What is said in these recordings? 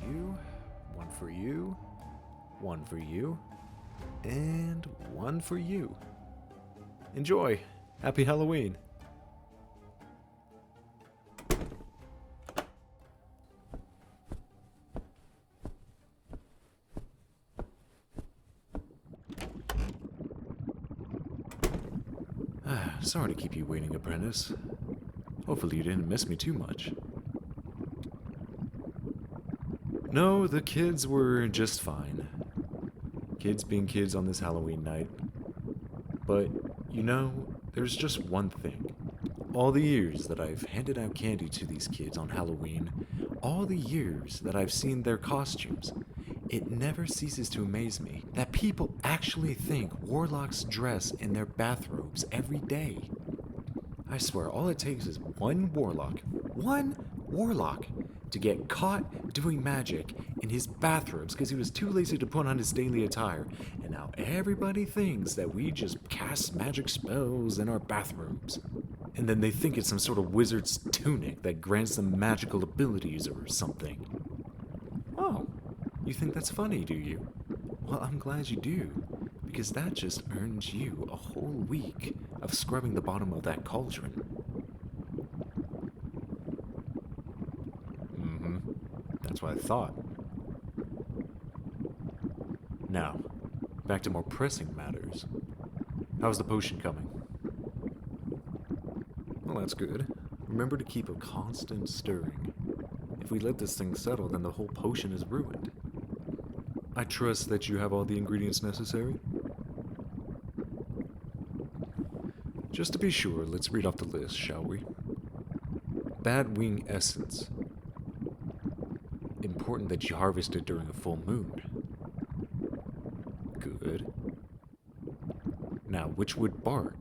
you, one for you, one for you, and one for you. Enjoy! Happy Halloween! Sorry to keep you waiting, apprentice. Hopefully you didn't miss me too much. No, the kids were just fine. Kids being kids on this Halloween night. But, you know, there's just one thing. All the years that I've handed out candy to these kids on Halloween, all the years that I've seen their costumes, it never ceases to amaze me that people actually think warlocks dress in their bathrobes every day. I swear all it takes is one warlock, to get caught doing magic in his bathrobes because he was too lazy to put on his daily attire, and now everybody thinks that we just cast magic spells in our bathrobes. And then they think it's some sort of wizard's tunic that grants them magical abilities or something. Oh, you think that's funny, do you? Well, I'm glad you do, because that just earns you a whole week of scrubbing the bottom of that cauldron. That's what I thought. Now, back to more pressing matters. How's the potion coming? Well, that's good. Remember to keep a constant stirring. If we let this thing settle, then the whole potion is ruined. I trust that you have all the ingredients necessary. Just to be sure, let's read off the list, shall we? Bad wing essence. Important that you harvest it during a full moon. Good. Now, witchwood bark.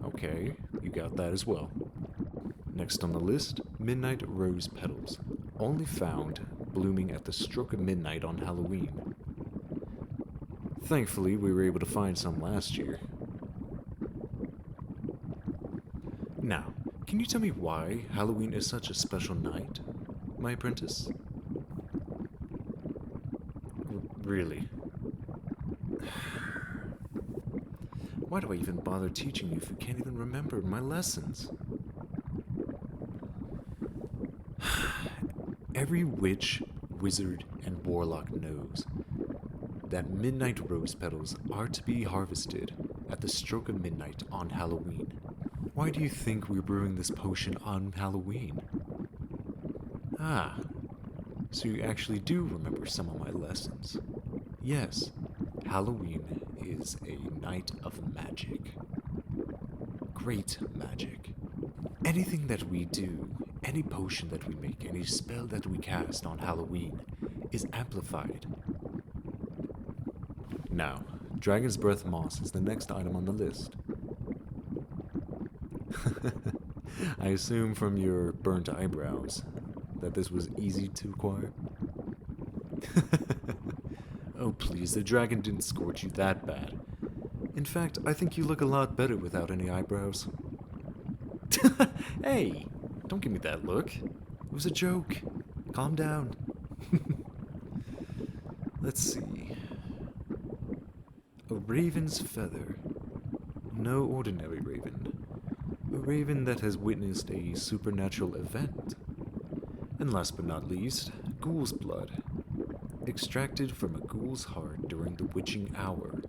Okay, you got that as well. Next on the list, midnight rose petals. Only found blooming at the stroke of midnight on Halloween. Thankfully, we were able to find some last year. Now, can you tell me why Halloween is such a special night, my apprentice? Really? Why do I even bother teaching you if you can't even remember my lessons? Every witch, wizard, and warlock knows that midnight rose petals are to be harvested at the stroke of midnight on Halloween. Why do you think we're brewing this potion on Halloween? Ah, so you actually do remember some of my lessons. Yes, Halloween is a night of magic. Great magic. Anything that we do, any potion that we make, any spell that we cast on Halloween is amplified. Now, Dragon's Breath Moss is the next item on the list. I assume from your burnt eyebrows that this was easy to acquire? Oh please, the dragon didn't scorch you that bad. In fact, I think you look a lot better without any eyebrows. Hey, don't give me that look. It was a joke. Calm down. Let's see. A raven's feather. No ordinary raven. A raven that has witnessed a supernatural event. And last but not least, ghoul's blood. Extracted from a ghoul's heart during the witching hour.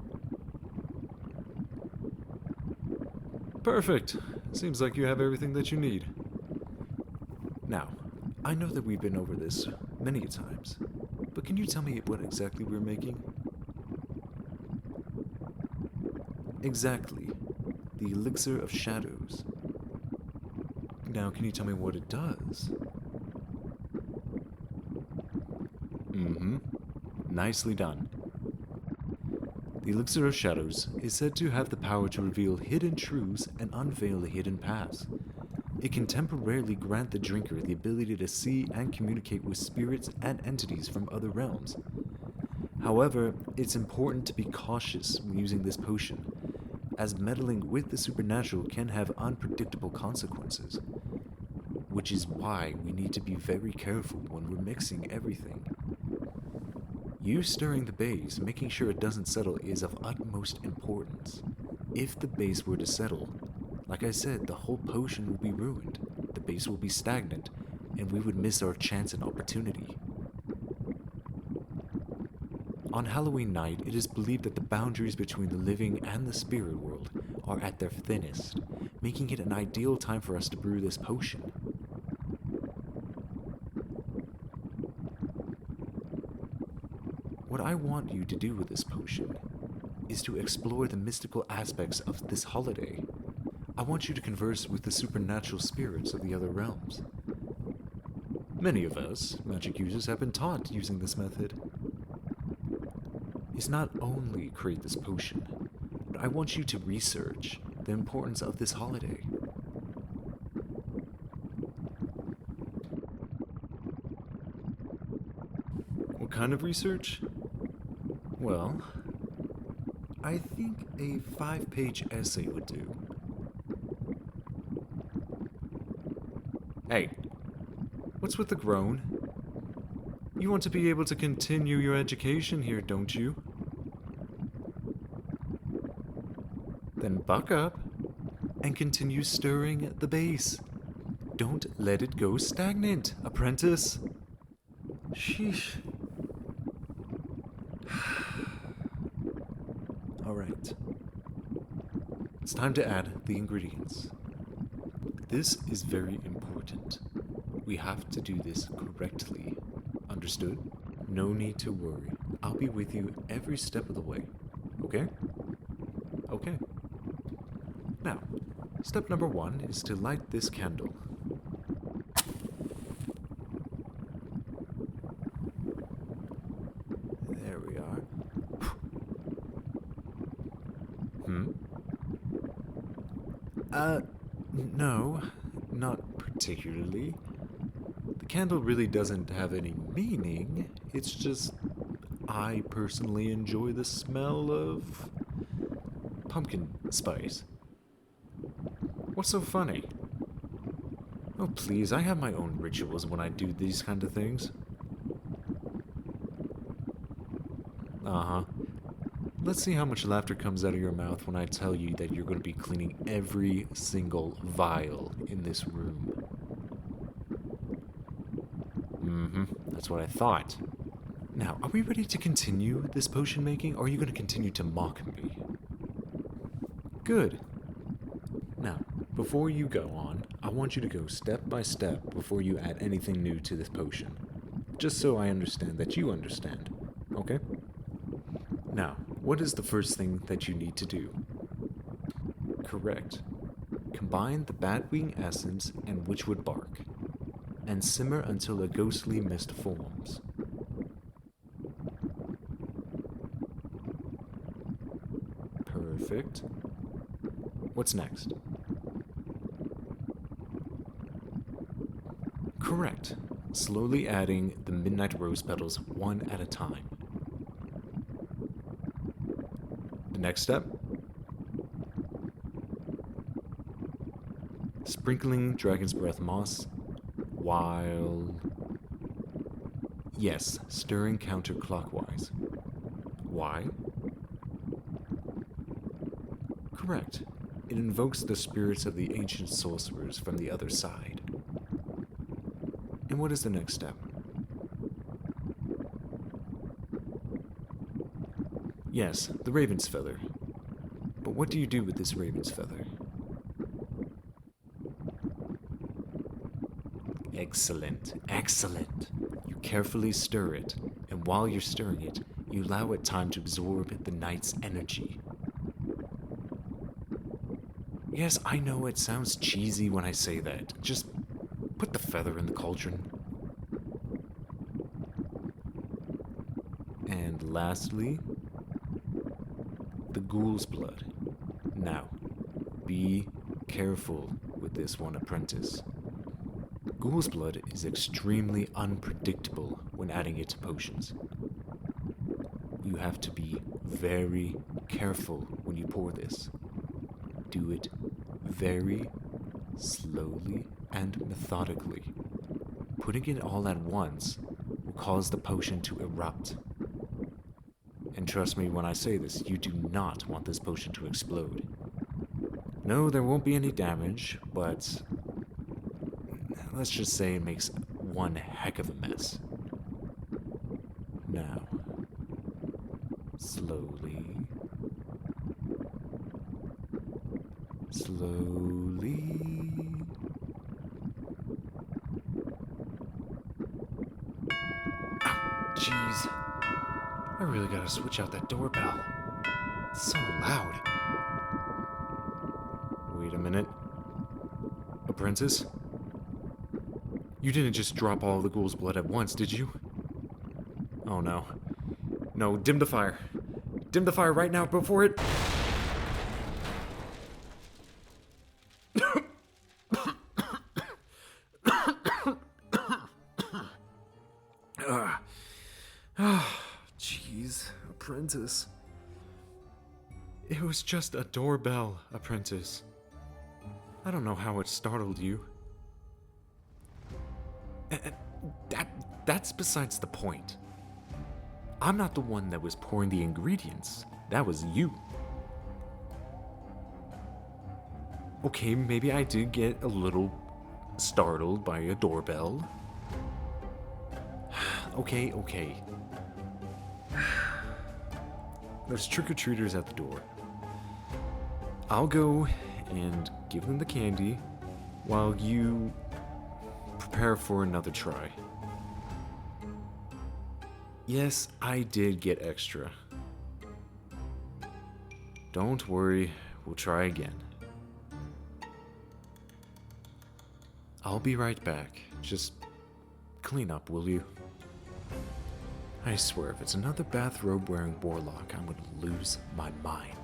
Perfect! Seems like you have everything that you need. Now, I know that we've been over this many times, but can you tell me what exactly we're making? Exactly. The Elixir of Shadows. Now, can you tell me what it does? Nicely done. The Elixir of Shadows is said to have the power to reveal hidden truths and unveil hidden paths. It can temporarily grant the drinker the ability to see and communicate with spirits and entities from other realms. However, it's important to be cautious when using this potion, as meddling with the supernatural can have unpredictable consequences. which is why we need to be very careful when we're mixing everything. You stirring the base, making sure it doesn't settle, is of utmost importance. If the base were to settle, like I said, the whole potion will be ruined, the base will be stagnant, and we would miss our chance and opportunity. On Halloween night, it is believed that the boundaries between the living and the spirit world are at their thinnest, making it an ideal time for us to brew this potion. What I want you to do with this potion is to explore the mystical aspects of this holiday. I want you to converse with the supernatural spirits of the other realms. Many of us, magic users, have been taught using this method. Is not only create this potion, but I want you to research the importance of this holiday. What kind of research? Well, I think a 5-page essay would do. Hey, what's with the groan? You want to be able to continue your education here, don't you? Then buck up and continue stirring at the base. Don't let it go stagnant, apprentice. Sheesh. Alright. It's time to add the ingredients. This is very important. We have to do this correctly. Understood? No need to worry. I'll be with you every step of the way. Okay? Okay. Now, step number 1 is to light this candle. There we are. No, not particularly. The candle really doesn't have any meaning. It's just, I personally enjoy the smell of pumpkin spice. What's so funny? Oh, please, I have my own rituals when I do these kind of things. Uh-huh. Let's see how much laughter comes out of your mouth when I tell you that you're going to be cleaning every single vial in this room. That's what I thought. Now, are we ready to continue this potion making, or are you going to continue to mock me? Good. Now, before you go on, I want you to go step by step before you add anything new to this potion. Just so I understand that you understand, okay? Now, what is the first thing that you need to do? Correct. Combine the batwing essence and witchwood bark, and simmer until a ghostly mist forms. Perfect. What's next? Correct. Slowly adding the midnight rose petals one at a time. The next step? Sprinkling dragon's breath moss while... Yes, stirring counterclockwise. Why? Correct. It invokes the spirits of the ancient sorcerers from the other side. And what is the next step? Yes, the raven's feather. But what do you do with this raven's feather? Excellent, excellent. You carefully stir it, and while you're stirring it, you allow it time to absorb the night's energy. Yes, I know it sounds cheesy when I say that. Just put the feather in the cauldron. And lastly, the ghoul's blood. Now, be careful with this one, apprentice. Ghoul's blood is extremely unpredictable when adding it to potions. You have to be very careful when you pour this. Do it very slowly and methodically. Putting it all at once will cause the potion to erupt. And trust me when I say this, you do not want this potion to explode. No, there won't be any damage, but let's just say it makes one heck of a mess. Now, slowly, jeez. I really gotta switch out that doorbell. It's so loud. Wait a minute. Apprentice? You didn't just drop all the ghoul's blood at once, did you? Oh no. No, dim the fire. Dim the fire right now before it... Jeez, Apprentice. It was just a doorbell, Apprentice. I don't know how it startled you. That's besides the point. I'm not the one that was pouring the ingredients. That was you. Okay, maybe I did get a little startled by a doorbell. Okay. There's trick-or-treaters at the door. I'll go and give them the candy while you prepare for another try. Yes, I did get extra. Don't worry, we'll try again. I'll be right back. Just clean up, will you? I swear, if it's another bathrobe-wearing warlock, I'm gonna lose my mind.